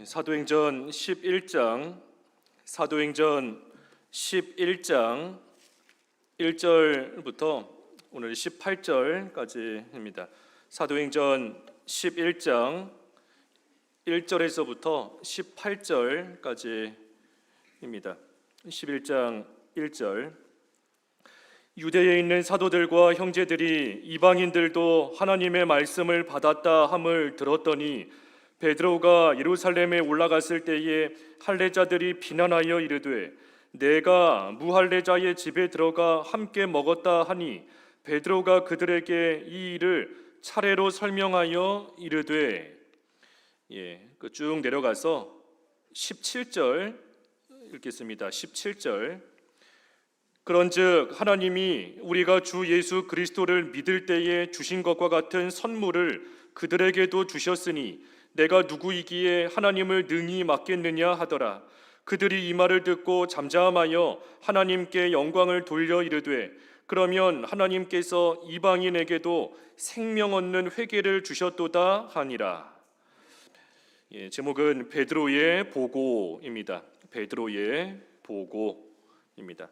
사도행전 11장 1절부터 오늘 18절까지입니다. 사도행전 11장 1절에서부터 18절까지입니다. 11장 1절. 유대에 있는 사도들과 형제들이 이방인들도 하나님의 말씀을 받았다 함을 들었더니 베드로가 예루살렘에 올라갔을 때에 할례자들이 비난하여 이르되 내가 무할례자의 집에 들어가 함께 먹었다 하니 베드로가 그들에게 이 일을 차례로 설명하여 이르되 쭉 내려가서 17절 읽겠습니다. 17절. 그런즉 하나님이 우리가 주 예수 그리스도를 믿을 때에 주신 것과 같은 선물을 그들에게도 주셨으니 내가 누구이기에 하나님을 능히 맡겠느냐 하더라. 그들이 이 말을 듣고 잠잠하여 하나님께 영광을 돌려 이르되 그러면 하나님께서 이방인에게도 생명 얻는 회개를 주셨도다 하니라. 제목은 베드로의 보고입니다. 베드로의 보고입니다.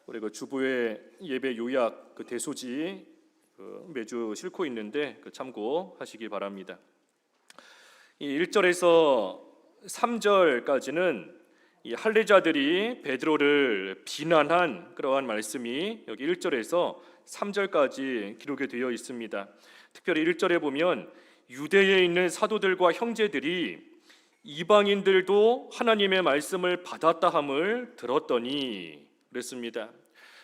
우리 주보의 예배 요약 대소지 매주 싣고 있는데 참고하시기 바랍니다. 1절에서 3절까지는 이 할례자들이 베드로를 비난한 그러한 말씀이 여기 1절에서 3절까지 기록이 되어 있습니다. 특별히 1절에 보면 유대에 있는 사도들과 형제들이 이방인들도 하나님의 말씀을 받았다 함을 들었더니 그랬습니다.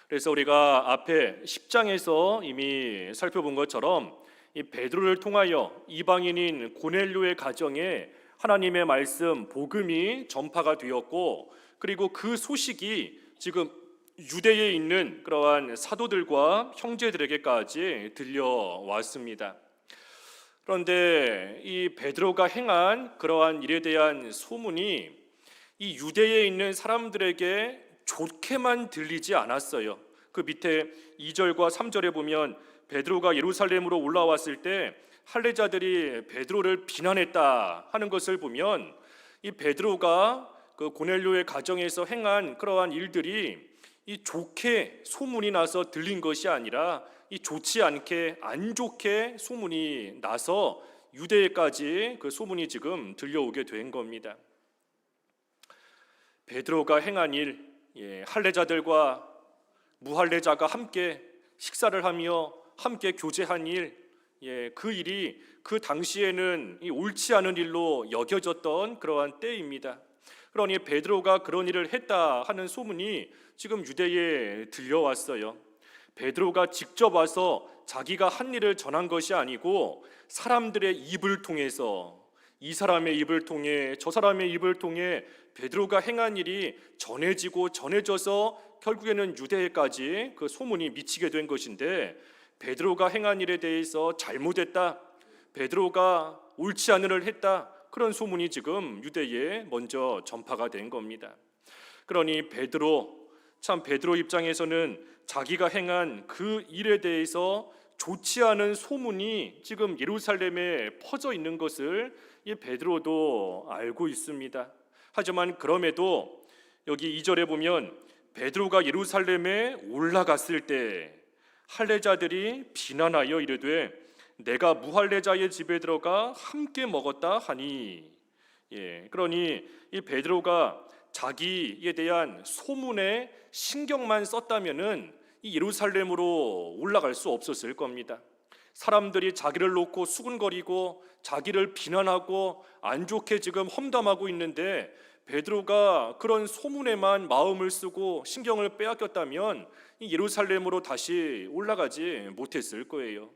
그래서 우리가 앞에 10장에서 이미 살펴본 것처럼 이 베드로를 통하여 이방인인 고넬료의 가정에 하나님의 말씀 복음이 전파가 되었고, 그리고 그 소식이 지금 유대에 있는 그러한 사도들과 형제들에게까지 들려왔습니다. 그런데 이 베드로가 행한 그러한 일에 대한 소문이 이 유대에 있는 사람들에게 좋게만 들리지 않았어요. 그 밑에 2절과 3절에 보면 베드로가 예루살렘으로 올라왔을 때 할례자들이 베드로를 비난했다 하는 것을 보면 이 베드로가 그 고넬료의 가정에서 행한 그러한 일들이 이 좋게 소문이 나서 들린 것이 아니라 이 좋지 않게 안 좋게 소문이 나서 유대에까지 그 소문이 지금 들려오게 된 겁니다. 베드로가 행한 일, 할례자들과 무할례자가 함께 식사를 하며 함께 교제한 일, 그 일이 그 당시에는 옳지 않은 일로 여겨졌던 그러한 때입니다. 그러니 베드로가 그런 일을 했다 하는 소문이 지금 유대에 들려왔어요. 베드로가 직접 와서 자기가 한 일을 전한 것이 아니고 사람들의 입을 통해서, 이 사람의 입을 통해 저 사람의 입을 통해 베드로가 행한 일이 전해지고 전해져서 결국에는 유대에까지 그 소문이 미치게 된 것인데, 베드로가 행한 일에 대해서 잘못했다, 베드로가 옳지 않은 일을 했다, 그런 소문이 지금 유대에 먼저 전파가 된 겁니다. 그러니 베드로 입장에서는 자기가 행한 그 일에 대해서 좋지 않은 소문이 지금 예루살렘에 퍼져 있는 것을 이 베드로도 알고 있습니다. 하지만 그럼에도 여기 2절에 보면 베드로가 예루살렘에 올라갔을 때 할례자들이 비난하여 이르되 내가 무할례자의 집에 들어가 함께 먹었다 하니, 그러니 이 베드로가 자기에 대한 소문에 신경만 썼다면은 이 예루살렘으로 올라갈 수 없었을 겁니다. 사람들이 자기를 놓고 수군거리고 자기를 비난하고 안 좋게 지금 험담하고 있는데 베드로가 그런 소문에만 마음을 쓰고 신경을 빼앗겼다면 이 예루살렘으로 다시 올라가지 못했을 거예요.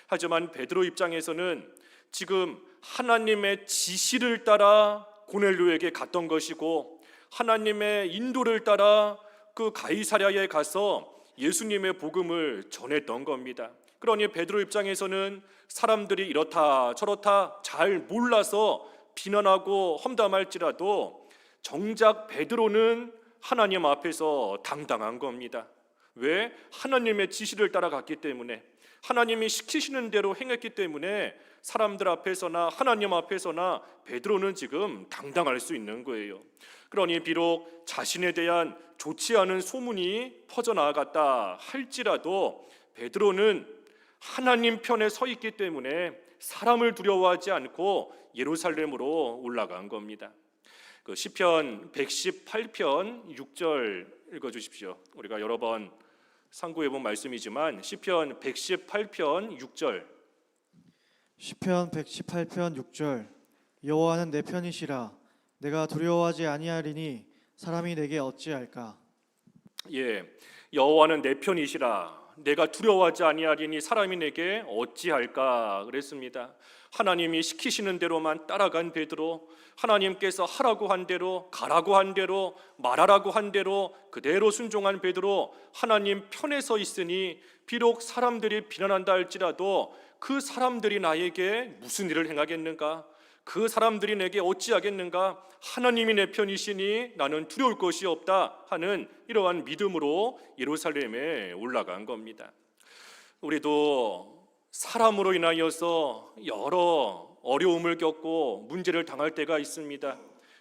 하지만 베드로 입장에서는 지금 하나님의 지시를 따라 고넬료에게 갔던 것이고 하나님의 인도를 따라 그 가이사랴에 가서 예수님의 복음을 전했던 겁니다. 그러니 베드로 입장에서는 사람들이 이렇다 저렇다 잘 몰라서 비난하고 험담할지라도 정작 베드로는 하나님 앞에서 당당한 겁니다. 왜? 하나님의 지시를 따라갔기 때문에, 하나님이 시키시는 대로 행했기 때문에 사람들 앞에서나 하나님 앞에서나 베드로는 지금 당당할 수 있는 거예요. 그러니 비록 자신에 대한 좋지 않은 소문이 퍼져나갔다 할지라도 베드로는 하나님 편에 서 있기 때문에 사람을 두려워하지 않고 예루살렘으로 올라간 겁니다. 그 시편 118편 6절 읽어주십시오. 우리가 여러 번 상고해본 말씀이지만 시편 118편 6절. 시편 118편 6절. 여호와는 내 편이시라. 내가 두려워하지 아니하리니 사람이 내게 어찌할까. 여호와는 내 편이시라. 내가 두려워하지 아니하리니 사람이 내게 어찌할까 그랬습니다. 하나님이 시키시는 대로만 따라간 베드로, 하나님께서 하라고 한 대로, 가라고 한 대로, 말하라고 한 대로 그대로 순종한 베드로, 하나님 편에 서 있으니 비록 사람들이 비난한다 할지라도 그 사람들이 나에게 무슨 일을 행하겠는가? 그 사람들이 내게 어찌하겠는가? 하나님이 내 편이시니 나는 두려울 것이 없다 하는 이러한 믿음으로 예루살렘에 올라간 겁니다. 우리도 사람으로 인하여서 여러 어려움을 겪고 문제를 당할 때가 있습니다.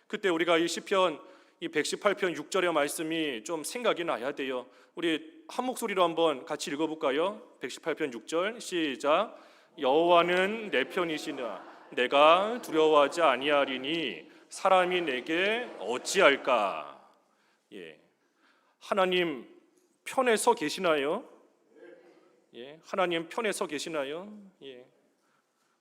그때 우리가 이 시편 118편 6절의 말씀이 좀 생각이 나야 돼요. 우리 한 목소리로 한번 같이 읽어볼까요? 118편 6절 시작. 여호와는 내 편이시나 내가 두려워하지 아니하리니 사람이 내게 어찌할까. 하나님 편에 서 계시나요? 하나님 편에 서 계시나요?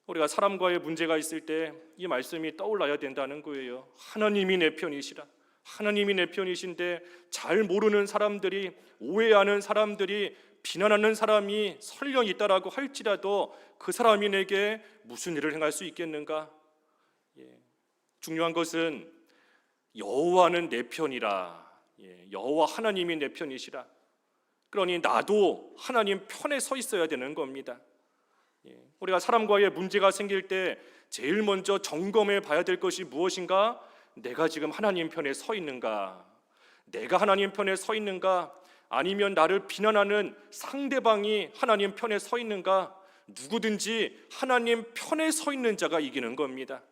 우리가 사람과의 문제가 있을 때 이 말씀이 떠올라야 된다는 거예요. 하나님이 내 편이시라. 하나님이 내 편이신데 잘 모르는 사람들이, 오해하는 사람들이, 비난하는 사람이 설령 있다라고 할지라도 그 사람이 내게 무슨 일을 행할 수 있겠는가? 중요한 것은 여호와는 내 편이라. 여호와 하나님이 내 편이시라. 그러니 나도 하나님 편에 서 있어야 되는 겁니다. 우리가 사람과의 문제가 생길 때 제일 먼저 점검해 봐야 될 것이 무엇인가? 내가 지금 하나님 편에 서 있는가? 내가 하나님 편에 서 있는가? 아니면 나를 비난하는 상대방이 하나님 편에 서 있는가? 누구든지 하나님 편에 서 있는 자가 이기는 겁니다.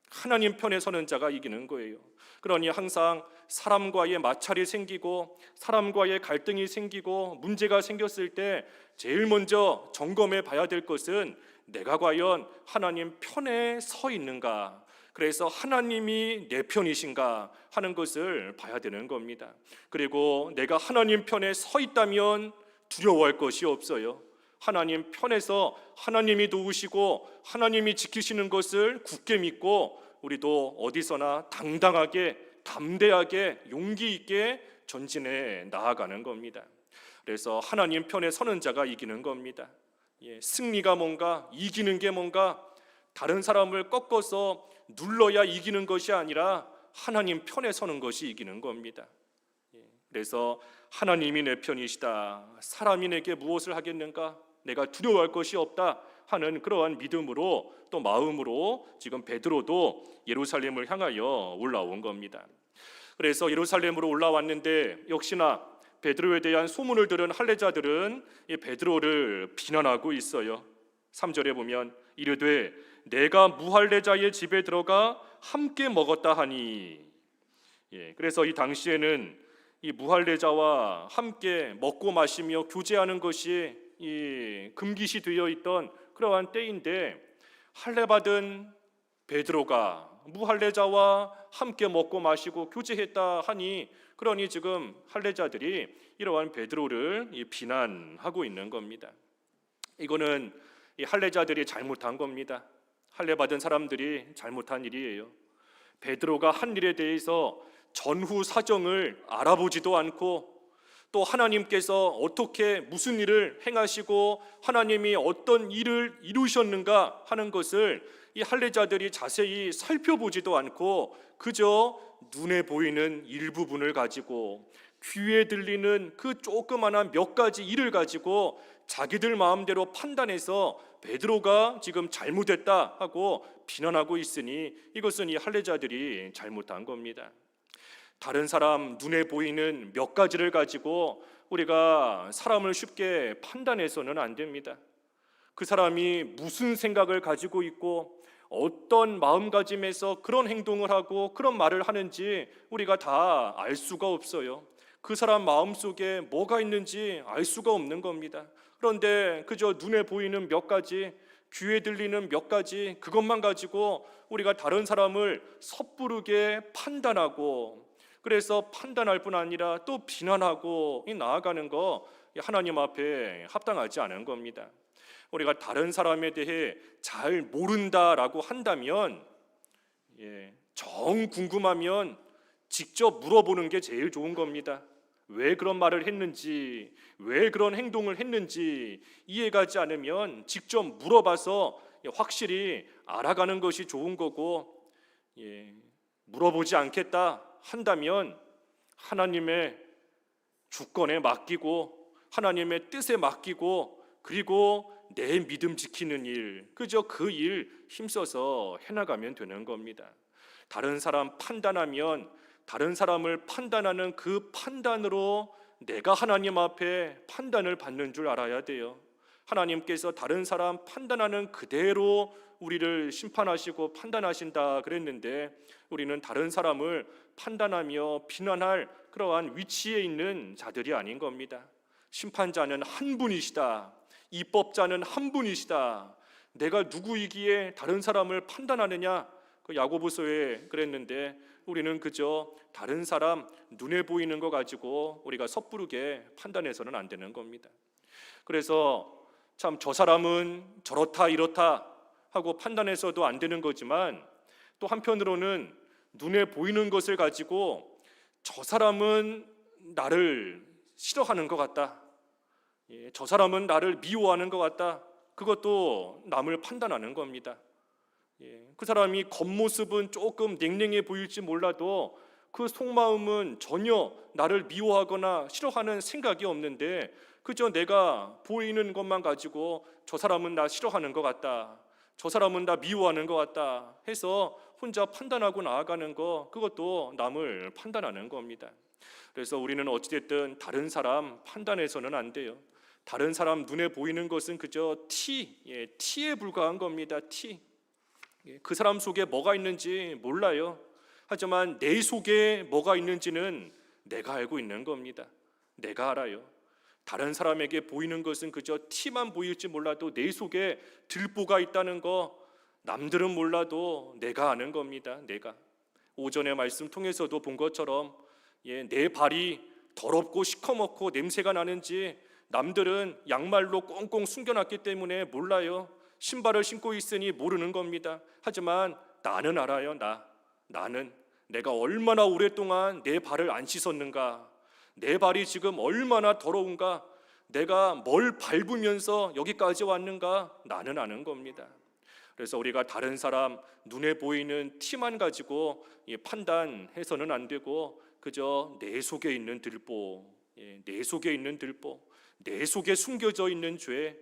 하나님 편에 서는 자가 이기는 거예요. 그러니 항상 사람과의 마찰이 생기고 사람과의 갈등이 생기고 문제가 생겼을 때 제일 먼저 점검해 봐야 될 것은 내가 과연 하나님 편에 서 있는가? 그래서 하나님이 내 편이신가 하는 것을 봐야 되는 겁니다. 그리고 내가 하나님 편에 서 있다면 두려워할 것이 없어요. 하나님 편에서 하나님이 도우시고 하나님이 지키시는 것을 굳게 믿고 우리도 어디서나 당당하게, 담대하게, 용기 있게 전진해 나아가는 겁니다. 그래서 하나님 편에 서는 자가 이기는 겁니다. 승리가 뭔가, 이기는 게 뭔가, 다른 사람을 꺾어서 눌러야 이기는 것이 아니라 하나님 편에 서는 것이 이기는 겁니다. 그래서 하나님이 내 편이시다. 사람이 내게 무엇을 하겠는가? 내가 두려워할 것이 없다 하는 그러한 믿음으로 또 마음으로 지금 베드로도 예루살렘을 향하여 올라온 겁니다. 그래서 예루살렘으로 올라왔는데 역시나 베드로에 대한 소문을 들은 할례자들은 이 베드로를 비난하고 있어요. 3절에 보면 이르되 내가 무할례자의 집에 들어가 함께 먹었다 하니. 그래서 이 당시에는 이 무할례자와 함께 먹고 마시며 교제하는 것이 이 금기시 되어 있던 그러한 때인데 할례받은 베드로가 무할례자와 함께 먹고 마시고 교제했다 하니 그러니 지금 할례자들이 이러한 베드로를 비난하고 있는 겁니다. 이거는 이 할례자들이 잘못한 겁니다. 할례받은 사람들이 잘못한 일이에요. 베드로가 한 일에 대해서 전후 사정을 알아보지도 않고 또 하나님께서 어떻게 무슨 일을 행하시고 하나님이 어떤 일을 이루셨는가 하는 것을 이 할례자들이 자세히 살펴보지도 않고 그저 눈에 보이는 일부분을 가지고 귀에 들리는 그 조그마한 몇 가지 일을 가지고 자기들 마음대로 판단해서 베드로가 지금 잘못했다 하고 비난하고 있으니 이것은 이 할례자들이 잘못한 겁니다. 다른 사람 눈에 보이는 몇 가지를 가지고 우리가 사람을 쉽게 판단해서는 안 됩니다. 그 사람이 무슨 생각을 가지고 있고 어떤 마음가짐에서 그런 행동을 하고 그런 말을 하는지 우리가 다 알 수가 없어요. 그 사람 마음속에 뭐가 있는지 알 수가 없는 겁니다. 그런데 그저 눈에 보이는 몇 가지, 귀에 들리는 몇 가지, 그것만 가지고 우리가 다른 사람을 섣부르게 판단하고, 그래서 판단할 뿐 아니라 또 비난하고 나아가는 거 하나님 앞에 합당하지 않은 겁니다. 우리가 다른 사람에 대해 잘 모른다라고 한다면, 정 궁금하면 직접 물어보는 게 제일 좋은 겁니다. 왜 그런 말을 했는지, 왜 그런 행동을 했는지 이해가지 않으면 직접 물어봐서 확실히 알아가는 것이 좋은 거고, 물어보지 않겠다 한다면 하나님의 주권에 맡기고 하나님의 뜻에 맡기고, 그리고 내 믿음 지키는 일, 그저 그 일 힘써서 해나가면 되는 겁니다. 다른 사람 판단하면 다른 사람을 판단하는 그 판단으로 내가 하나님 앞에 판단을 받는 줄 알아야 돼요. 하나님께서 다른 사람 판단하는 그대로 우리를 심판하시고 판단하신다 그랬는데, 우리는 다른 사람을 판단하며 비난할 그러한 위치에 있는 자들이 아닌 겁니다. 심판자는 한 분이시다. 입법자는 한 분이시다. 내가 누구이기에 다른 사람을 판단하느냐? 그 야고보서에 그랬는데, 우리는 그저 다른 사람 눈에 보이는 거 가지고 우리가 섣부르게 판단해서는 안 되는 겁니다. 그래서 참 저 사람은 저렇다 이렇다 하고 판단해서도 안 되는 거지만, 또 한편으로는 눈에 보이는 것을 가지고 저 사람은 나를 싫어하는 것 같다, 저 사람은 나를 미워하는 것 같다, 그것도 남을 판단하는 겁니다. 그 사람이 겉모습은 조금 냉랭해 보일지 몰라도 그 속마음은 전혀 나를 미워하거나 싫어하는 생각이 없는데, 그저 내가 보이는 것만 가지고 저 사람은 나 싫어하는 것 같다, 저 사람은 나 미워하는 것 같다 해서 혼자 판단하고 나아가는 거, 그것도 남을 판단하는 겁니다. 그래서 우리는 어찌됐든 다른 사람 판단해서는 안 돼요. 다른 사람 눈에 보이는 것은 그저 티에 불과한 겁니다. 티. 그 사람 속에 뭐가 있는지 몰라요. 하지만 내 속에 뭐가 있는지는 내가 알고 있는 겁니다. 내가 알아요. 다른 사람에게 보이는 것은 그저 티만 보일지 몰라도 내 속에 들보가 있다는 거 남들은 몰라도 내가 아는 겁니다. 내가. 오전의 말씀 통해서도 본 것처럼 내 발이 더럽고 시커멓고 냄새가 나는지 남들은 양말로 꽁꽁 숨겨놨기 때문에 몰라요. 신발을 신고 있으니 모르는 겁니다. 하지만 나는 알아요. 나는 내가 얼마나 오랫동안 내 발을 안 씻었는가, 내 발이 지금 얼마나 더러운가, 내가 뭘 밟으면서 여기까지 왔는가, 나는 아는 겁니다. 그래서 우리가 다른 사람 눈에 보이는 티만 가지고 판단해서는 안 되고, 그저 내 속에 있는 들보, 내 속에 있는 들보, 내 속에 숨겨져 있는 죄,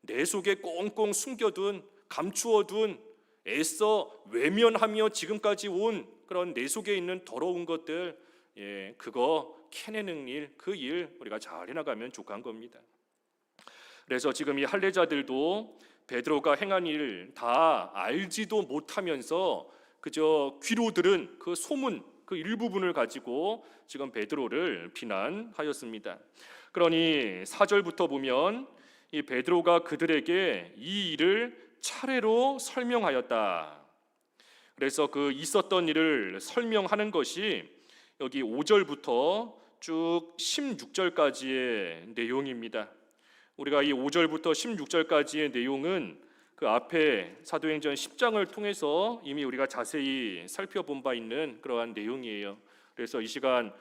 내 속에 꽁꽁 숨겨둔, 감추어둔, 애써 외면하며 지금까지 온 그런 내 속에 있는 더러운 것들, 그거 캐내는 일, 그 일 우리가 잘 해나가면 족한 겁니다. 그래서 지금 이 할례자들도 베드로가 행한 일 다 알지도 못하면서 그저 귀로 들은 그 소문, 그 일부분을 가지고 지금 베드로를 비난하였습니다. 그러니 4절부터 보면 이 베드로가 그들에게 이 일을 차례로 설명하였다. 그래서 그 있었던 일을 설명하는 것이 여기 5절부터 쭉 16절까지의 내용입니다. 우리가 이 5절부터 16절까지의 내용은 그 앞에 사도행전 10장을 통해서 이미 우리가 자세히 살펴본 바 있는 그러한 내용이에요. 그래서 이 시간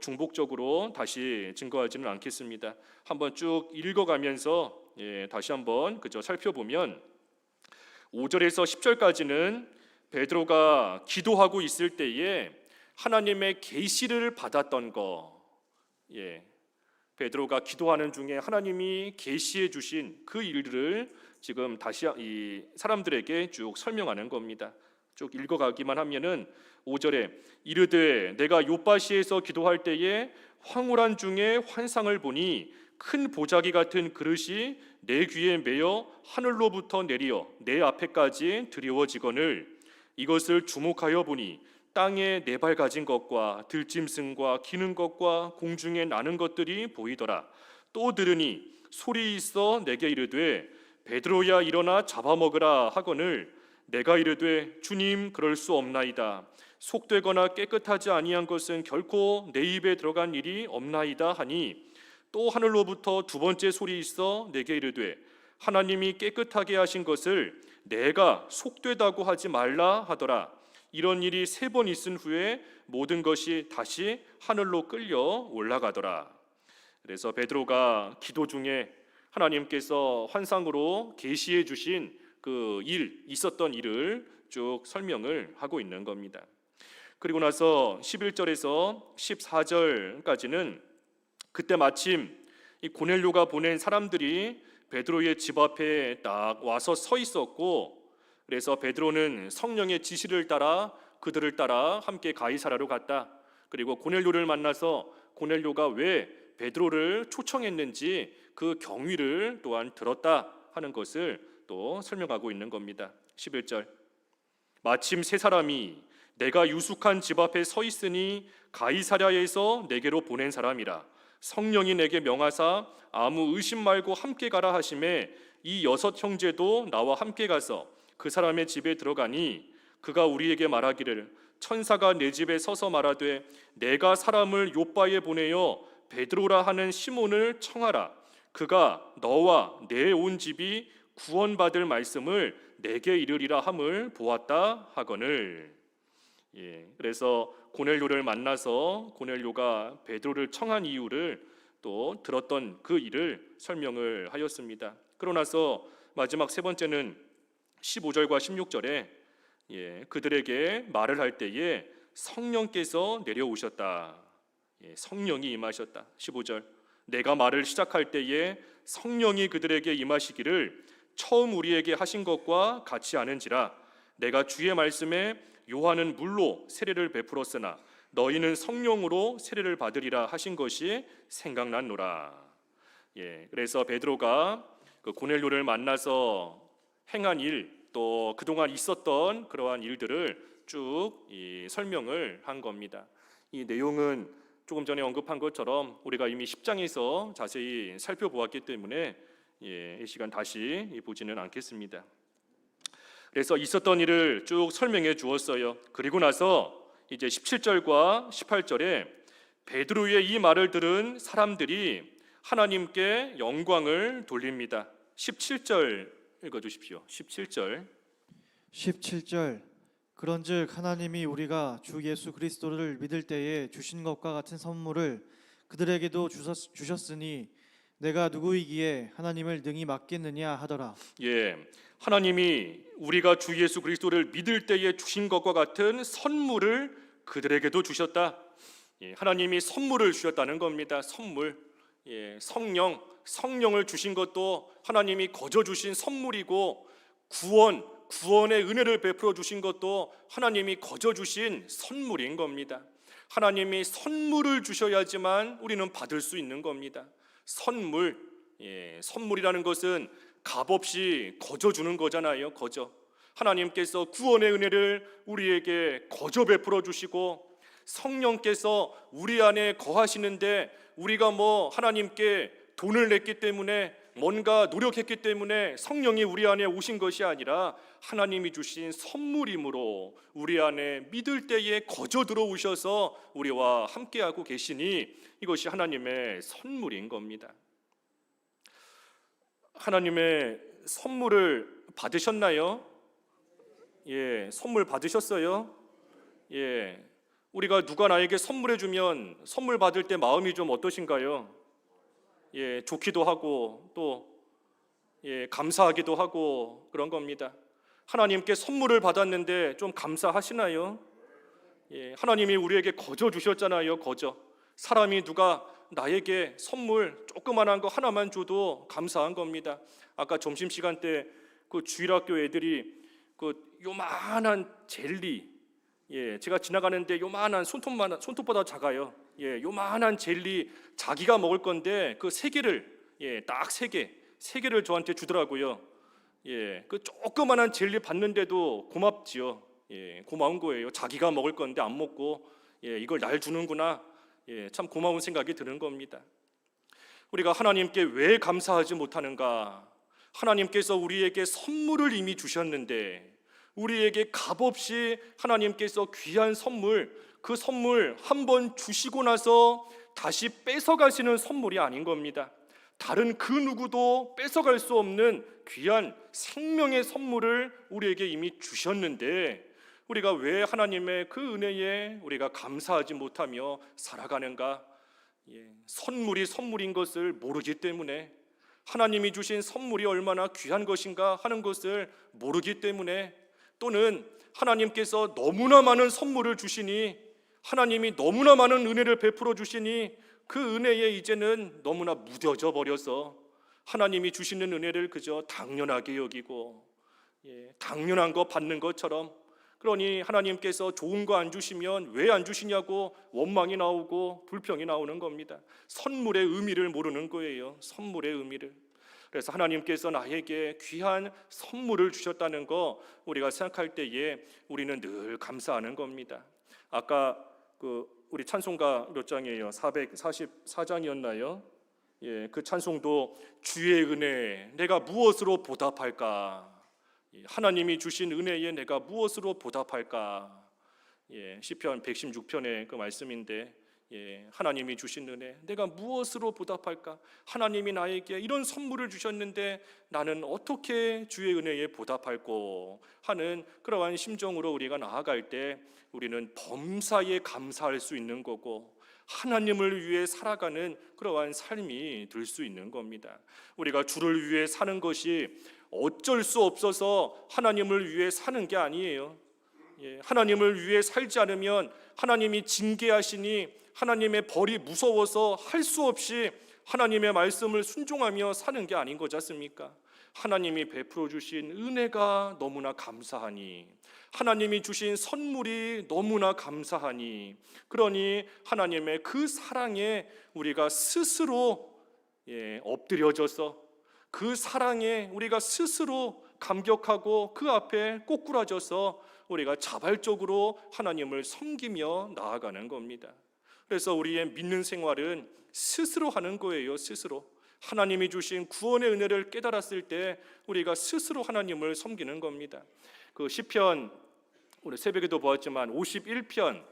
중복적으로 다시 증거하지는 않겠습니다. 한번 쭉 읽어가면서 다시 한번 그저 살펴보면 5절에서 10절까지는 베드로가 기도하고 있을 때에 하나님의 계시를 받았던 거, 베드로가 기도하는 중에 하나님이 계시해 주신 그 일들을 지금 다시 이 사람들에게 쭉 설명하는 겁니다. 쭉 읽어가기만 하면은 5절에 이르되 내가 요바시에서 기도할 때에 황홀한 중에 환상을 보니 큰 보자기 같은 그릇이 내 귀에 매어 하늘로부터 내리어 내 앞에까지 드리워지거늘 이것을 주목하여 보니 땅에 네 발 가진 것과 들짐승과 기는 것과 공중에 나는 것들이 보이더라. 또 들으니 소리 있어 내게 이르되 베드로야 일어나 잡아먹으라 하거늘 내가 이르되 주님 그럴 수 없나이다. 속되거나 깨끗하지 아니한 것은 결코 내 입에 들어간 일이 없나이다 하니 또 하늘로부터 두 번째 소리 있어 내게 이르되 하나님이 깨끗하게 하신 것을 내가 속되다고 하지 말라 하더라. 이런 일이 3번 있은 후에 모든 것이 다시 하늘로 끌려 올라가더라. 그래서 베드로가 기도 중에 하나님께서 환상으로 계시해 주신 그 있었던 일을 쭉 설명을 하고 있는 겁니다. 그리고 나서 11절에서 14절까지는 그때 마침 이 고넬료가 보낸 사람들이 베드로의 집 앞에 딱 와서 서 있었고, 그래서 베드로는 성령의 지시를 따라 그들을 따라 함께 가이사랴로 갔다. 그리고 고넬료를 만나서 고넬료가 왜 베드로를 초청했는지 그 경위를 또한 들었다 하는 것을 또 설명하고 있는 겁니다. 11절 마침 3사람이 내가 유숙한 집 앞에 서 있으니 가이사랴에서 내게로 보낸 사람이라. 성령이 내게 명하사 아무 의심 말고 함께 가라 하심에 이 6 형제도 나와 함께 가서 그 사람의 집에 들어가니 그가 우리에게 말하기를 천사가 내 집에 서서 말하되 내가 사람을 요바에 보내어 베드로라 하는 시몬을 청하라. 그가 너와 내 온 집이 구원받을 말씀을 내게 이르리라 함을 보았다 하거늘. 그래서 고넬료를 만나서 고넬료가 베드로를 청한 이유를 또 들었던 그 일을 설명을 하였습니다. 그러고 나서 마지막 3번째는 15절과 16절에 그들에게 말을 할 때에 성령께서 내려오셨다. 성령이 임하셨다. 15절 내가 말을 시작할 때에 성령이 그들에게 임하시기를 처음 우리에게 하신 것과 같이 하는지라. 내가 주의 말씀에 요한은 물로 세례를 베풀었으나 너희는 성령으로 세례를 받으리라 하신 것이 생각났노라. 그래서 베드로가 그 고넬료를 만나서 행한 일, 또 그동안 있었던 그러한 일들을 쭉 설명을 한 겁니다. 이 내용은 조금 전에 언급한 것처럼 우리가 이미 10장에서 자세히 살펴보았기 때문에 이 시간 다시 보지는 않겠습니다. 그래서 있었던 일을 쭉 설명해 주었어요. 그리고 나서 이제 17절과 18절에 베드로의 이 말을 들은 사람들이 하나님께 영광을 돌립니다. 17절 읽어 주십시오. 17절. 17절 그런즉 하나님이 우리가 주 예수 그리스도를 믿을 때에 주신 것과 같은 선물을 그들에게도 주셨으니 내가 누구이기에 하나님을 능히 맡겠느냐 하더라. 하나님이 우리가 주 예수 그리스도를 믿을 때에 주신 것과 같은 선물을 그들에게도 주셨다. 하나님이 선물을 주셨다는 겁니다. 선물. 성령을 주신 것도 하나님이 거저 주신 선물이고, 구원의 은혜를 베풀어 주신 것도 하나님이 거저 주신 선물인 겁니다. 하나님이 선물을 주셔야지만 우리는 받을 수 있는 겁니다. 선물이라는 것은 값없이 거저 주는 거잖아요. 거저. 하나님께서 구원의 은혜를 우리에게 거저 베풀어 주시고, 성령께서 우리 안에 거하시는데 우리가 하나님께 돈을 냈기 때문에, 뭔가 노력했기 때문에 성령이 우리 안에 오신 것이 아니라 하나님이 주신 선물이므로 우리 안에 믿을 때에 거저 들어오셔서 우리와 함께하고 계시니 이것이 하나님의 선물인 겁니다. 하나님의 선물을 받으셨나요? 선물 받으셨어요? 우리가 누가 나에게 선물해 주면 선물 받을 때 마음이 좀 어떠신가요? 좋기도 하고 또 감사하기도 하고 그런 겁니다. 하나님께 선물을 받았는데 좀 감사하시나요? 하나님이 우리에게 거저 주셨잖아요. 거저. 사람이 누가 나에게 선물 조그만한 거 하나만 줘도 감사한 겁니다. 아까 점심시간 때 그 주일학교 애들이 그 요만한 젤리, 제가 지나가는데 요만한 손톱보다 작아요. 요만한 젤리 자기가 먹을 건데 그 세 개를 딱 세 개를 저한테 주더라고요. 그 조그만한 젤리 받는데도 고맙지요. 고마운 거예요. 자기가 먹을 건데 안 먹고 이걸 날 주는구나. 참 고마운 생각이 드는 겁니다. 우리가 하나님께 왜 감사하지 못하는가? 하나님께서 우리에게 선물을 이미 주셨는데 우리에게 값없이 하나님께서 귀한 선물, 그 선물 한 번 주시고 나서 다시 뺏어가시는 선물이 아닌 겁니다. 다른 그 누구도 뺏어갈 수 없는 귀한 생명의 선물을 우리에게 이미 주셨는데 우리가 왜 하나님의 그 은혜에 우리가 감사하지 못하며 살아가는가? 선물이 선물인 것을 모르기 때문에, 하나님이 주신 선물이 얼마나 귀한 것인가 하는 것을 모르기 때문에, 또는 하나님께서 너무나 많은 선물을 주시니, 하나님이 너무나 많은 은혜를 베풀어 주시니 그 은혜에 이제는 너무나 무뎌져 버려서 하나님이 주시는 은혜를 그저 당연하게 여기고 당연한 거 받는 것처럼, 그러니 하나님께서 좋은 거 안 주시면 왜 안 주시냐고 원망이 나오고 불평이 나오는 겁니다. 선물의 의미를 모르는 거예요. 선물의 의미를. 그래서 하나님께서 나에게 귀한 선물을 주셨다는 거 우리가 생각할 때에 우리는 늘 감사하는 겁니다. 아까 우리 찬송가 몇 장이에요? 444장이었나요? 그 찬송도 주의 은혜 내가 무엇으로 보답할까? 하나님이 주신 은혜에 내가 무엇으로 보답할까? 시편 116편의 그 말씀인데 하나님이 주신 은혜 내가 무엇으로 보답할까? 하나님이 나에게 이런 선물을 주셨는데 나는 어떻게 주의 은혜에 보답할꼬 하는 그러한 심정으로 우리가 나아갈 때 우리는 범사에 감사할 수 있는 거고 하나님을 위해 살아가는 그러한 삶이 될 수 있는 겁니다. 우리가 주를 위해 사는 것이 어쩔 수 없어서 하나님을 위해 사는 게 아니에요. 하나님을 위해 살지 않으면 하나님이 징계하시니 하나님의 벌이 무서워서 할 수 없이 하나님의 말씀을 순종하며 사는 게 아닌 거지 않습니까? 하나님이 베풀어 주신 은혜가 너무나 감사하니, 하나님이 주신 선물이 너무나 감사하니, 그러니 하나님의 그 사랑에 우리가 스스로 엎드려져서 그 사랑에 우리가 스스로 감격하고 그 앞에 꼬꾸라져서 우리가 자발적으로 하나님을 섬기며 나아가는 겁니다. 그래서 우리의 믿는 생활은 스스로 하는 거예요. 스스로 하나님이 주신 구원의 은혜를 깨달았을 때 우리가 스스로 하나님을 섬기는 겁니다. 그 시편 우리 새벽에도 보았지만 51편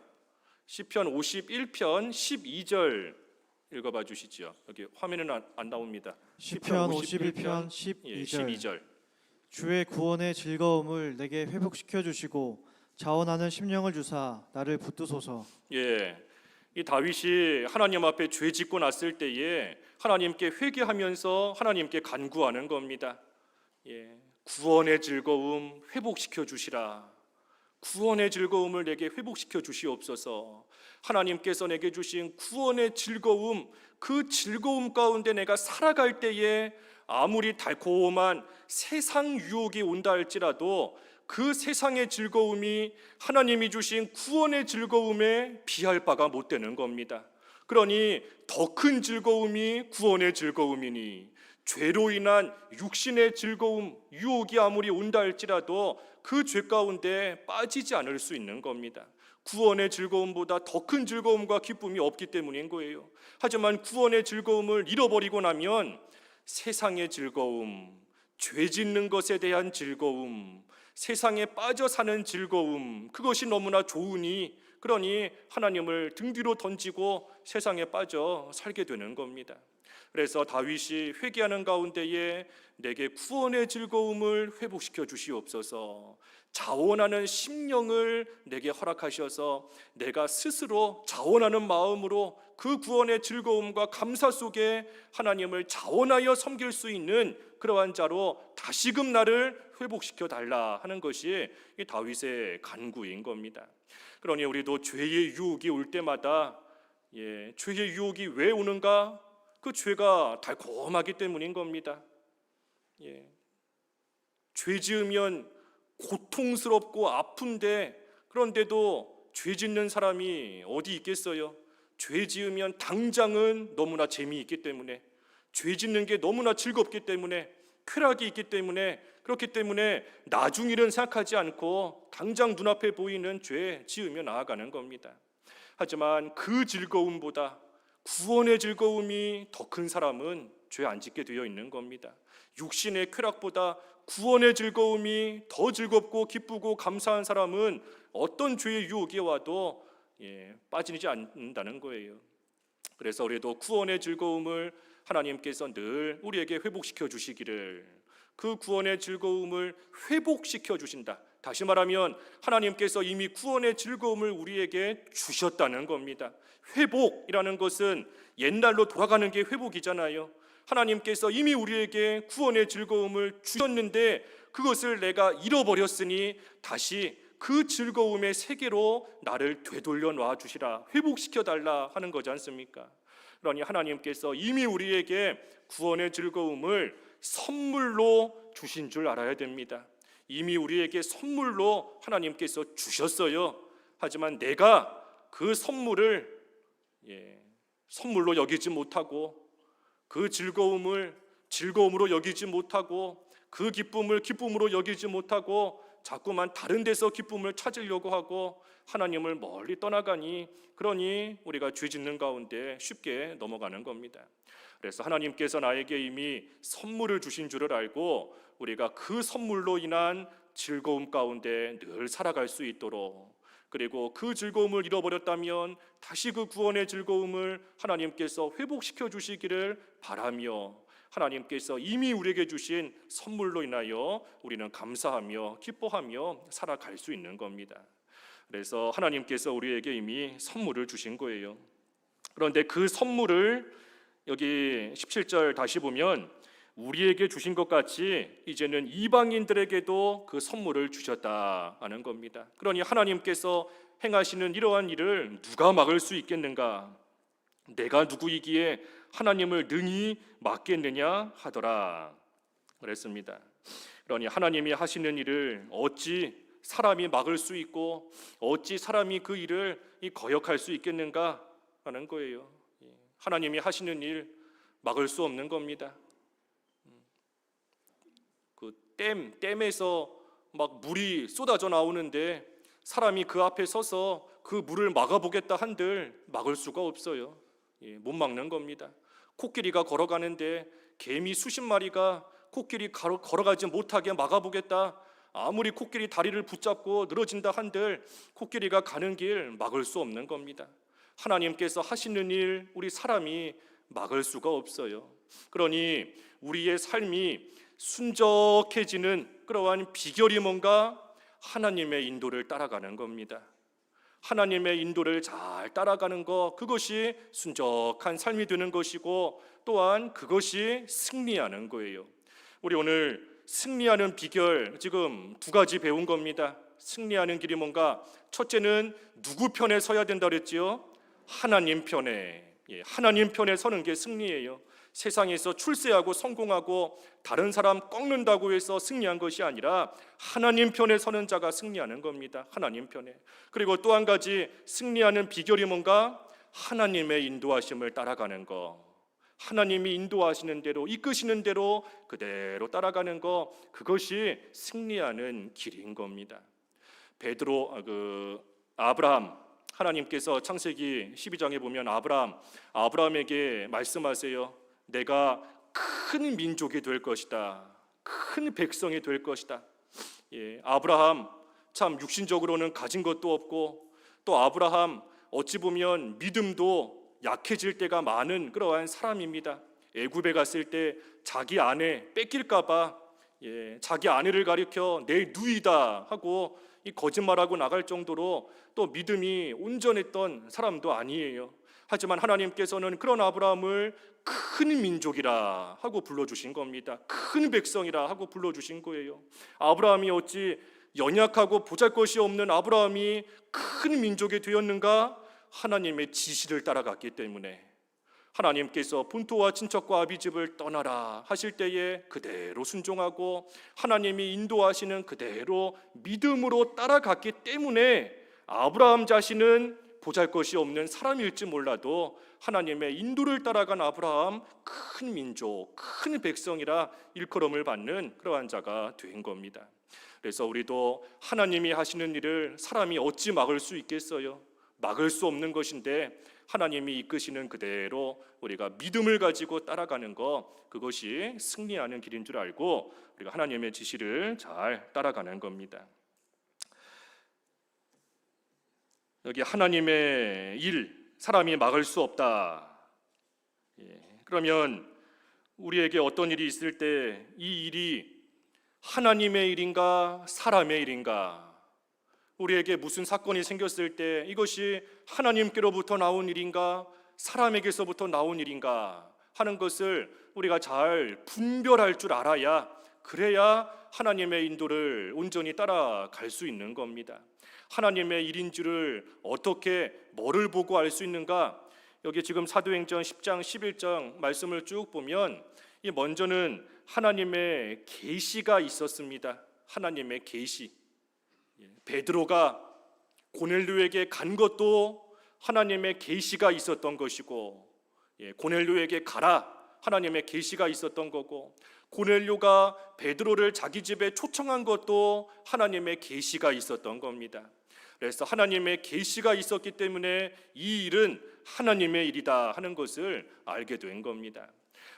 시편 51편 12절 읽어봐 주시죠. 여기 화면에는 안 나옵니다. 시편 51편 12절 주의 구원의 즐거움을 내게 회복시켜 주시고 자원하는 심령을 주사 나를 붙드소서. 이 다윗이 하나님 앞에 죄 짓고 났을 때에 하나님께 회개하면서 하나님께 간구하는 겁니다. 구원의 즐거움 회복시켜 주시라. 구원의 즐거움을 내게 회복시켜 주시옵소서. 하나님께서 내게 주신 구원의 즐거움, 그 즐거움 가운데 내가 살아갈 때에 아무리 달콤한 세상 유혹이 온다 할지라도 그 세상의 즐거움이 하나님이 주신 구원의 즐거움에 비할 바가 못 되는 겁니다. 그러니 더 큰 즐거움이 구원의 즐거움이니 죄로 인한 육신의 즐거움, 유혹이 아무리 온다 할지라도 그 죄 가운데 빠지지 않을 수 있는 겁니다. 구원의 즐거움보다 더 큰 즐거움과 기쁨이 없기 때문인 거예요. 하지만 구원의 즐거움을 잃어버리고 나면 세상의 즐거움, 죄 짓는 것에 대한 즐거움, 세상에 빠져 사는 즐거움, 그것이 너무나 좋으니 그러니 하나님을 등 뒤로 던지고 세상에 빠져 살게 되는 겁니다. 그래서 다윗이 회개하는 가운데에 내게 구원의 즐거움을 회복시켜 주시옵소서. 자원하는 심령을 내게 허락하셔서 내가 스스로 자원하는 마음으로 그 구원의 즐거움과 감사 속에 하나님을 자원하여 섬길 수 있는 그러한 자로 다시금 나를 회복시켜 달라 하는 것이 이 다윗의 간구인 겁니다. 그러니 우리도 죄의 유혹이 올 때마다 죄의 유혹이 왜 오는가? 그 죄가 달콤하기 때문인 겁니다. 죄 지으면 고통스럽고 아픈데 그런데도 죄 짓는 사람이 어디 있겠어요? 죄 지으면 당장은 너무나 재미있기 때문에, 죄 짓는 게 너무나 즐겁기 때문에, 쾌락이 있기 때문에, 그렇기 때문에 나중 일은 생각하지 않고 당장 눈앞에 보이는 죄 지으며 나아가는 겁니다. 하지만 그 즐거움보다 구원의 즐거움이 더 큰 사람은 죄 안 짓게 되어 있는 겁니다. 육신의 쾌락보다 구원의 즐거움이 더 즐겁고 기쁘고 감사한 사람은 어떤 죄의 유혹에 와도 빠지지 않는다는 거예요. 그래서 우리도 구원의 즐거움을 하나님께서 늘 우리에게 회복시켜 주시기를, 그 구원의 즐거움을 회복시켜 주신다. 다시 말하면 하나님께서 이미 구원의 즐거움을 우리에게 주셨다는 겁니다. 회복이라는 것은 옛날로 돌아가는 게 회복이잖아요. 하나님께서 이미 우리에게 구원의 즐거움을 주셨는데 그것을 내가 잃어버렸으니 다시 그 즐거움의 세계로 나를 되돌려 놔 주시라, 회복시켜 달라 하는 거지 않습니까? 그러니 하나님께서 이미 우리에게 구원의 즐거움을 선물로 주신 줄 알아야 됩니다. 이미 우리에게 선물로 하나님께서 주셨어요. 하지만 내가 그 선물을 선물로 여기지 못하고, 그 즐거움을 즐거움으로 여기지 못하고, 그 기쁨을 기쁨으로 여기지 못하고 자꾸만 다른 데서 기쁨을 찾으려고 하고 하나님을 멀리 떠나가니, 그러니 우리가 죄 짓는 가운데 쉽게 넘어가는 겁니다. 그래서 하나님께서 나에게 이미 선물을 주신 줄을 알고 우리가 그 선물로 인한 즐거움 가운데 늘 살아갈 수 있도록, 그리고 그 즐거움을 잃어버렸다면 다시 그 구원의 즐거움을 하나님께서 회복시켜 주시기를 바라며, 하나님께서 이미 우리에게 주신 선물로 인하여 우리는 감사하며 기뻐하며 살아갈 수 있는 겁니다. 그래서 하나님께서 우리에게 이미 선물을 주신 거예요. 그런데 그 선물을 여기 17절 다시 보면 우리에게 주신 것 같이 이제는 이방인들에게도 그 선물을 주셨다 하는 겁니다. 그러니 하나님께서 행하시는 이러한 일을 누가 막을 수 있겠는가? 내가 누구이기에 하나님을 능히 막겠느냐 하더라 그랬습니다. 그러니 하나님이 하시는 일을 어찌 사람이 막을 수 있고 어찌 사람이 그 일을 거역할 수 있겠는가 하는 거예요. 하나님이 하시는 일 막을 수 없는 겁니다. 그 댐에서 막 물이 쏟아져 나오는데 사람이 그 앞에 서서 그 물을 막아보겠다 한들 막을 수가 없어요. 못 막는 겁니다. 코끼리가 걸어가는데 개미 수십 마리가 코끼리 걸어가지 못하게 막아보겠다, 아무리 코끼리 다리를 붙잡고 늘어진다 한들 코끼리가 가는 길 막을 수 없는 겁니다. 하나님께서 하시는 일 우리 사람이 막을 수가 없어요. 그러니 우리의 삶이 순적해지는 그러한 비결이 뭔가? 하나님의 인도를 따라가는 겁니다. 하나님의 인도를 잘 따라가는 것, 그것이 순적한 삶이 되는 것이고 또한 그것이 승리하는 거예요. 우리 오늘 승리하는 비결 지금 두 가지 배운 겁니다. 승리하는 길이 뭔가? 첫째는 누구 편에 서야 된다 그랬지요? 하나님 편에. 하나님 편에 서는 게 승리예요. 세상에서 출세하고 성공하고 다른 사람 꺾는다고 해서 승리한 것이 아니라 하나님 편에 서는 자가 승리하는 겁니다. 하나님 편에. 그리고 또 한 가지 승리하는 비결이 뭔가? 하나님의 인도하심을 따라가는 거. 하나님이 인도하시는 대로, 이끄시는 대로 그대로 따라가는 거, 그것이 승리하는 길인 겁니다. 아브라함, 하나님께서 창세기 12장에 보면 아브라함에게 말씀하세요. 내가 큰 민족이 될 것이다, 큰 백성이 될 것이다. 아브라함 참 육신적으로는 가진 것도 없고, 또 아브라함 어찌 보면 믿음도 약해질 때가 많은 그러한 사람입니다. 애굽에 갔을 때 자기 아내 뺏길까 봐 자기 아내를 가리켜 내 누이다 하고 거짓말하고 나갈 정도로 또 믿음이 온전했던 사람도 아니에요. 하지만 하나님께서는 그런 아브라함을 큰 민족이라 하고 불러주신 겁니다. 큰 백성이라 하고 불러주신 거예요. 아브라함이 어찌 연약하고 보잘것이 없는 아브라함이 큰 민족이 되었는가? 하나님의 지시를 따라갔기 때문에. 하나님께서 본토와 친척과 아비집을 떠나라 하실 때에 그대로 순종하고 하나님이 인도하시는 그대로 믿음으로 따라갔기 때문에 아브라함 자신은 보잘것이 없는 사람일지 몰라도 하나님의 인도를 따라간 아브라함, 큰 민족, 큰 백성이라 일컬음을 받는 그러한 자가 된 겁니다. 그래서 우리도 하나님이 하시는 일을 사람이 어찌 막을 수 있겠어요? 막을 수 없는 것인데 하나님이 이끄시는 그대로 우리가 믿음을 가지고 따라가는 것, 그것이 승리하는 길인 줄 알고 우리가 하나님의 지시를 잘 따라가는 겁니다. 여기 하나님의 일, 사람이 막을 수 없다. 그러면 우리에게 어떤 일이 있을 때 이 일이 하나님의 일인가 사람의 일인가, 우리에게 무슨 사건이 생겼을 때 이것이 하나님께로부터 나온 일인가 사람에게서부터 나온 일인가 하는 것을 우리가 잘 분별할 줄 알아야, 그래야 하나님의 인도를 온전히 따라갈 수 있는 겁니다. 하나님의 일인 줄을 어떻게, 뭐를 보고 알 수 있는가? 여기 지금 사도행전 10장 11장 말씀을 쭉 보면 이 먼저는 하나님의 계시가 있었습니다. 하나님의 계시. 베드로가 고넬료에게 간 것도 하나님의 계시가 있었던 것이고, 고넬료에게 가라, 하나님의 계시가 있었던 거고, 고넬료가 베드로를 자기 집에 초청한 것도 하나님의 계시가 있었던 겁니다. 그래서 하나님의 계시가 있었기 때문에 이 일은 하나님의 일이다 하는 것을 알게 된 겁니다.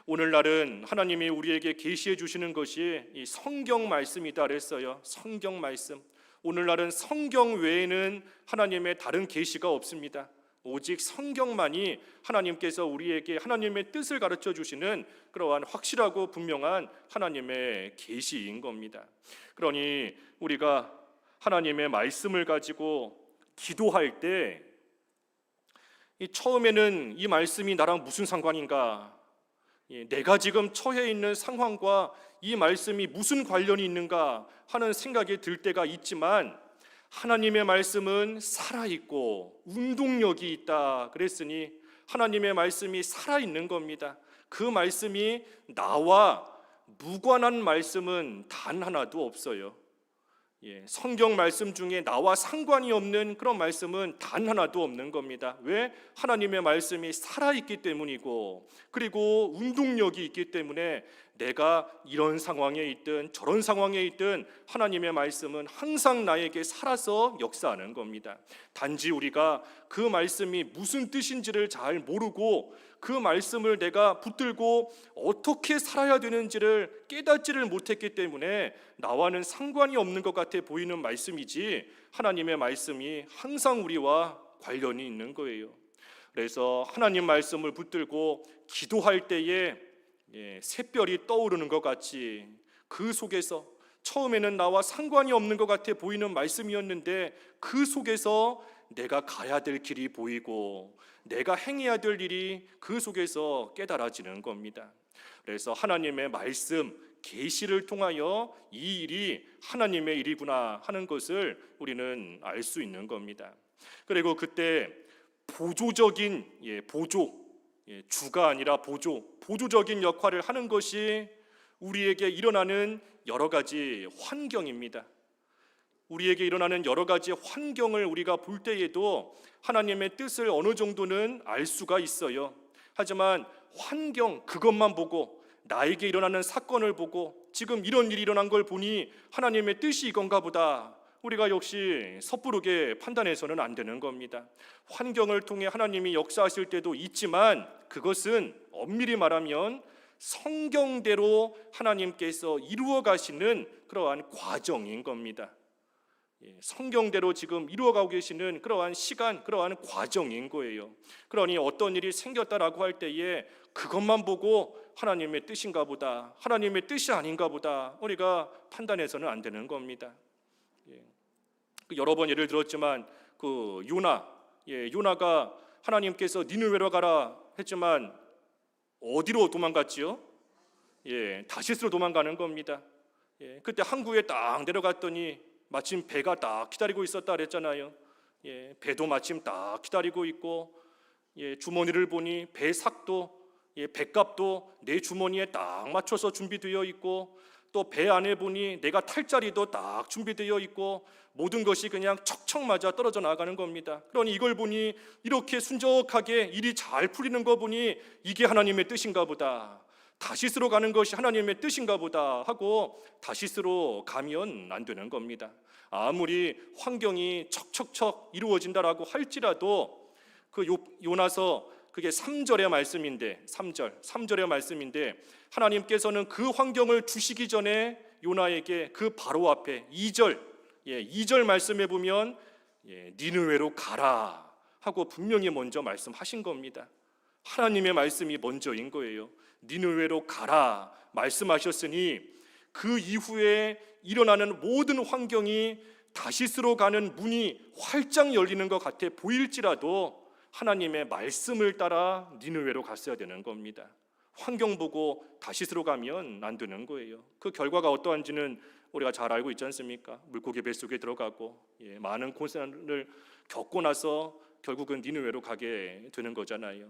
오늘날은 하나님이 우리에게 계시해 주시는 것이 이 성경 말씀이다 그랬어요. 성경 말씀. 오늘날은 성경 외에는 하나님의 다른 계시가 없습니다. 오직 성경만이 하나님께서 우리에게 하나님의 뜻을 가르쳐 주시는 그러한 확실하고 분명한 하나님의 계시인 겁니다. 그러니 우리가 하나님의 말씀을 가지고 기도할 때 처음에는 이 말씀이 나랑 무슨 상관인가, 내가 지금 처해 있는 상황과 이 말씀이 무슨 관련이 있는가 하는 생각이 들 때가 있지만, 하나님의 말씀은 살아있고 운동력이 있다 그랬으니 하나님의 말씀이 살아있는 겁니다. 그 말씀이 나와 무관한 말씀은 단 하나도 없어요. 성경 말씀 중에 나와 상관이 없는 그런 말씀은 단 하나도 없는 겁니다. 왜? 하나님의 말씀이 살아있기 때문이고, 그리고 운동력이 있기 때문에 내가 이런 상황에 있든 저런 상황에 있든 하나님의 말씀은 항상 나에게 살아서 역사하는 겁니다. 단지 우리가 그 말씀이 무슨 뜻인지를 잘 모르고 그 말씀을 내가 붙들고 어떻게 살아야 되는지를 깨닫지를 못했기 때문에 나와는 상관이 없는 것 같아 보이는 말씀이지, 하나님의 말씀이 항상 우리와 관련이 있는 거예요. 그래서 하나님 말씀을 붙들고 기도할 때에 샛별이 떠오르는 것 같이 그 속에서, 처음에는 나와 상관이 없는 것 같아 보이는 말씀이었는데 그 속에서 내가 가야 될 길이 보이고 내가 행해야 될 일이 그 속에서 깨달아지는 겁니다. 그래서 하나님의 말씀, 계시를 통하여 이 일이 하나님의 일이구나 하는 것을 우리는 알 수 있는 겁니다. 그리고 그때 보조적인 주가 아니라 보조적인 역할을 하는 것이 우리에게 일어나는 여러 가지 환경입니다. 우리에게 일어나는 여러 가지 환경을 우리가 볼 때에도 하나님의 뜻을 어느 정도는 알 수가 있어요. 하지만 환경, 그것만 보고, 나에게 일어나는 사건을 보고 지금 이런 일이 일어난 걸 보니 하나님의 뜻이 이건가 보다, 우리가 역시 섣부르게 판단해서는 안 되는 겁니다. 환경을 통해 하나님이 역사하실 때도 있지만 그것은 엄밀히 말하면 성경대로 하나님께서 이루어 가시는 그러한 과정인 겁니다. 성경대로 지금 이루어가고 계시는 그러한 시간, 그러한 과정인 거예요. 그러니 어떤 일이 생겼다라고 할 때에 그것만 보고 하나님의 뜻인가 보다, 하나님의 뜻이 아닌가 보다 우리가 판단해서는 안 되는 겁니다. 여러 번 예를 들었지만 요나가 하나님께서 니느웨로 가라 했지만 어디로 도망갔지요? 다시스로 도망가는 겁니다. 그때 항구에 딱 내려갔더니 마침 배가 딱 기다리고 있었다 그랬잖아요. 배도 마침 딱 기다리고 있고, 주머니를 보니 배삭도, 배값도 내 주머니에 딱 맞춰서 준비되어 있고, 또 배 안에 보니 내가 탈 자리도 딱 준비되어 있고 모든 것이 그냥 척척 맞아 떨어져 나가는 겁니다. 그러니 이걸 보니 이렇게 순적하게 일이 잘 풀리는 거 보니 이게 하나님의 뜻인가 보다, 다시스로 가는 것이 하나님의 뜻인가 보다 하고 다시스로 가면 안 되는 겁니다. 아무리 환경이 척척척 이루어진다라고 할지라도 그 요나서 그게 3절의 말씀인데 3절의 말씀인데 하나님께서는 그 환경을 주시기 전에 요나에게 그 바로 앞에 2절 말씀에 보면 니느웨로 가라 하고 분명히 먼저 말씀하신 겁니다. 하나님의 말씀이 먼저인 거예요. 니느웨로 가라 말씀하셨으니 그 이후에 일어나는 모든 환경이 다시스로 가는 문이 활짝 열리는 것 같아 보일지라도 하나님의 말씀을 따라 니느웨로 갔어야 되는 겁니다. 환경 보고 다시스로 가면 안 되는 거예요. 그 결과가 어떠한지는 우리가 잘 알고 있지 않습니까? 물고기 뱃속에 들어가고 많은 고난을 겪고 나서 결국은 니느웨로 가게 되는 거잖아요.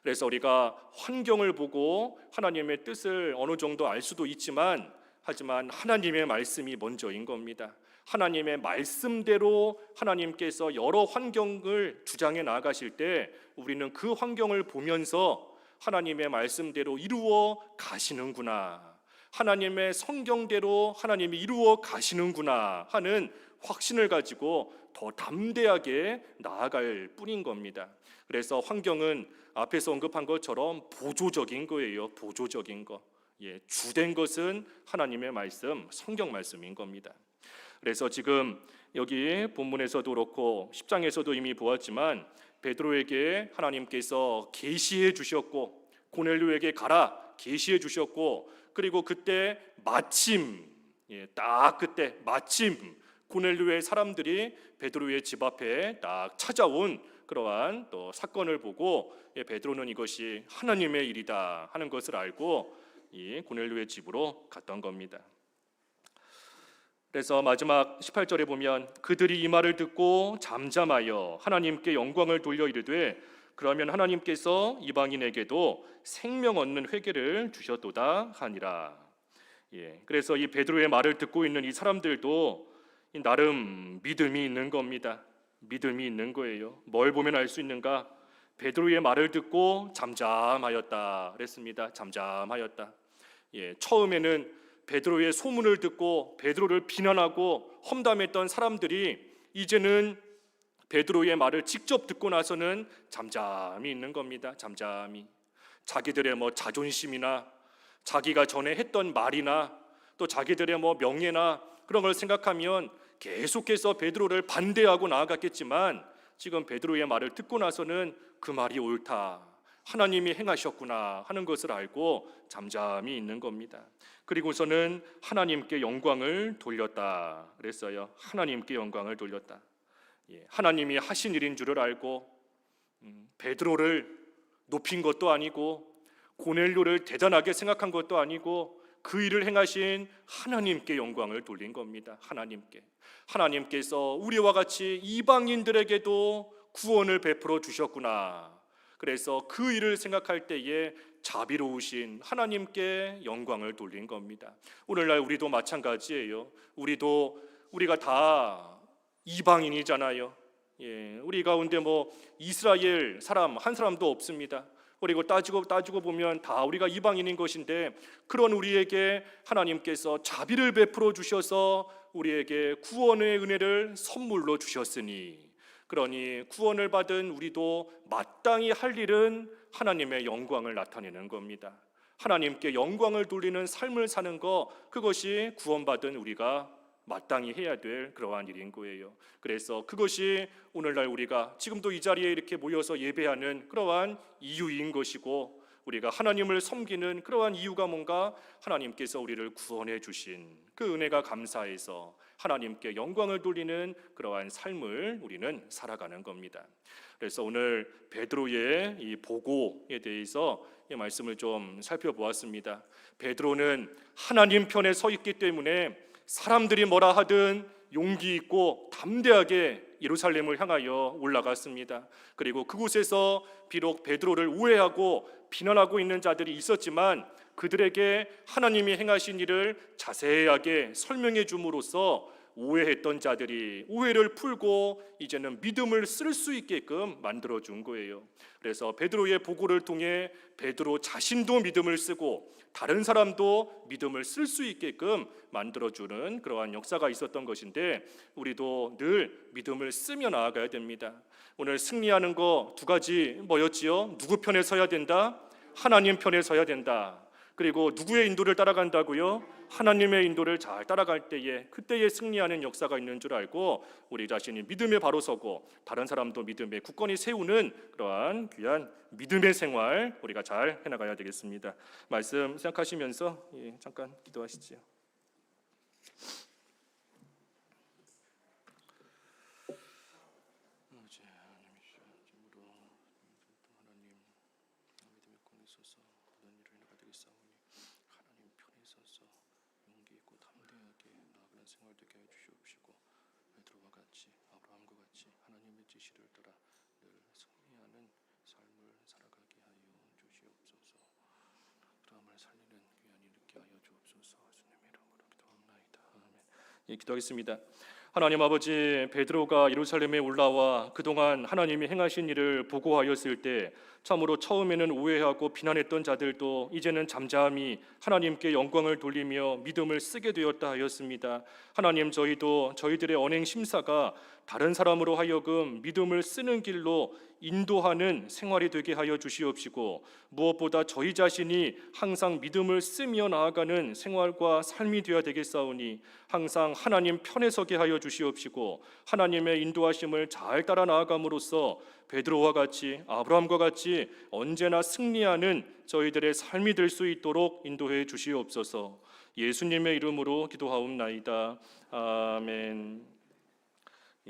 그래서 우리가 환경을 보고 하나님의 뜻을 어느 정도 알 수도 있지만 하지만 하나님의 말씀이 먼저인 겁니다. 하나님의 말씀대로 하나님께서 여러 환경을 주장해 나가실 때 우리는 그 환경을 보면서 하나님의 말씀대로 이루어 가시는구나, 하나님의 성경대로 하나님이 이루어 가시는구나 하는 확신을 가지고 더 담대하게 나아갈 뿐인 겁니다. 그래서 환경은 앞에서 언급한 것처럼 보조적인 거예요. 보조적인 거. 주된 것은 하나님의 말씀, 성경 말씀인 겁니다. 그래서 지금 여기 본문에서도 그렇고 10장에서도 이미 보았지만 베드로에게 하나님께서 계시해 주셨고 고넬료에게 가라 계시해 주셨고 그리고 그때 마침 딱 그때 마침 고넬료의 사람들이 베드로의 집 앞에 딱 찾아온 그러한 또 사건을 보고 베드로는 이것이 하나님의 일이다 하는 것을 알고 이 고넬료의 집으로 갔던 겁니다. 그래서 마지막 18절에 보면 그들이 이 말을 듣고 잠잠하여 하나님께 영광을 돌려 이르되 그러면 하나님께서 이방인에게도 생명 얻는 회개를 주셨도다 하니라. 그래서 이 베드로의 말을 듣고 있는 이 사람들도 나름 믿음이 있는 겁니다. 믿음이 있는 거예요. 뭘 보면 알 수 있는가? 베드로의 말을 듣고 잠잠하였다 그랬습니다. 잠잠하였다. 처음에는 베드로의 소문을 듣고 베드로를 비난하고 험담했던 사람들이 이제는 베드로의 말을 직접 듣고 나서는 잠잠히 있는 겁니다. 잠잠히. 자기들의 자존심이나 자기가 전에 했던 말이나 또 자기들의 명예나 그런 걸 생각하면 계속해서 베드로를 반대하고 나아갔겠지만 지금 베드로의 말을 듣고 나서는 그 말이 옳다, 하나님이 행하셨구나 하는 것을 알고 잠잠히 있는 겁니다. 그리고서는 하나님께 영광을 돌렸다 그랬어요. 하나님께 영광을 돌렸다. 하나님이 하신 일인 줄을 알고 베드로를 높인 것도 아니고 고넬료를 대단하게 생각한 것도 아니고 그 일을 행하신 하나님께 영광을 돌린 겁니다. 하나님께서 우리와 같이 이방인들에게도 구원을 베풀어 주셨구나. 그래서 그 일을 생각할 때에 자비로우신 하나님께 영광을 돌린 겁니다. 오늘날 우리도 마찬가지예요. 우리가 다 이방인이잖아요. 우리 가운데 이스라엘 사람 한 사람도 없습니다. 그리고 따지고 보면 다 우리가 이방인인 것인데 그런 우리에게 하나님께서 자비를 베풀어 주셔서 우리에게 구원의 은혜를 선물로 주셨으니 그러니 구원을 받은 우리도 마땅히 할 일은 하나님의 영광을 나타내는 겁니다. 하나님께 영광을 돌리는 삶을 사는 것, 그것이 구원받은 우리가 마땅히 해야 될 그러한 일인 거예요. 그래서 그것이 오늘날 우리가 지금도 이 자리에 이렇게 모여서 예배하는 그러한 이유인 것이고 우리가 하나님을 섬기는 그러한 이유가 뭔가 하나님께서 우리를 구원해 주신 그 은혜가 감사해서 하나님께 영광을 돌리는 그러한 삶을 우리는 살아가는 겁니다. 그래서 오늘 베드로의 이 보고에 대해서 이 말씀을 좀 살펴보았습니다. 베드로는 하나님 편에 서 있기 때문에 사람들이 뭐라 하든 용기 있고 담대하게 예루살렘을 향하여 올라갔습니다. 그리고 그곳에서 비록 베드로를 우회하고 비난하고 있는 자들이 있었지만 그들에게 하나님이 행하신 일을 자세하게 설명해 줌으로써 오해했던 자들이 오해를 풀고 이제는 믿음을 쓸 수 있게끔 만들어 준 거예요. 그래서 베드로의 보고를 통해 베드로 자신도 믿음을 쓰고 다른 사람도 믿음을 쓸 수 있게끔 만들어주는 그러한 역사가 있었던 것인데 우리도 늘 믿음을 쓰며 나아가야 됩니다. 오늘 승리하는 거 두 가지 뭐였지요? 누구 편에 서야 된다? 하나님 편에 서야 된다. 그리고 누구의 인도를 따라간다고요? 하나님의 인도를 잘 따라갈 때에 그때에 승리하는 역사가 있는 줄 알고 우리 자신이 믿음에 바로 서고 다른 사람도 믿음에 굳건히 세우는 그러한 귀한 믿음의 생활 우리가 잘 해나가야 되겠습니다. 말씀 생각하시면서 잠깐 기도하시지요. 기도하겠습니다. 하나님 아버지, 베드로가 예루살렘에 올라와 그동안 하나님이 행하신 일을 보고하였을 때 참으로 처음에는 오해하고 비난했던 자들도 이제는 잠잠히 하나님께 영광을 돌리며 믿음을 쓰게 되었다 하였습니다. 하나님, 저희도 저희들의 언행 심사가 다른 사람으로 하여금 믿음을 쓰는 길로 인도하는 생활이 되게 하여 주시옵시고 무엇보다 저희 자신이 항상 믿음을 쓰며 나아가는 생활과 삶이 되어야 되겠사오니 항상 하나님 편에 서게 하여 주시옵시고 하나님의 인도하심을 잘 따라 나아감으로써 베드로와 같이 아브라함과 같이 언제나 승리하는 저희들의 삶이 될 수 있도록 인도해 주시옵소서. 예수님의 이름으로 기도하옵나이다. 아멘.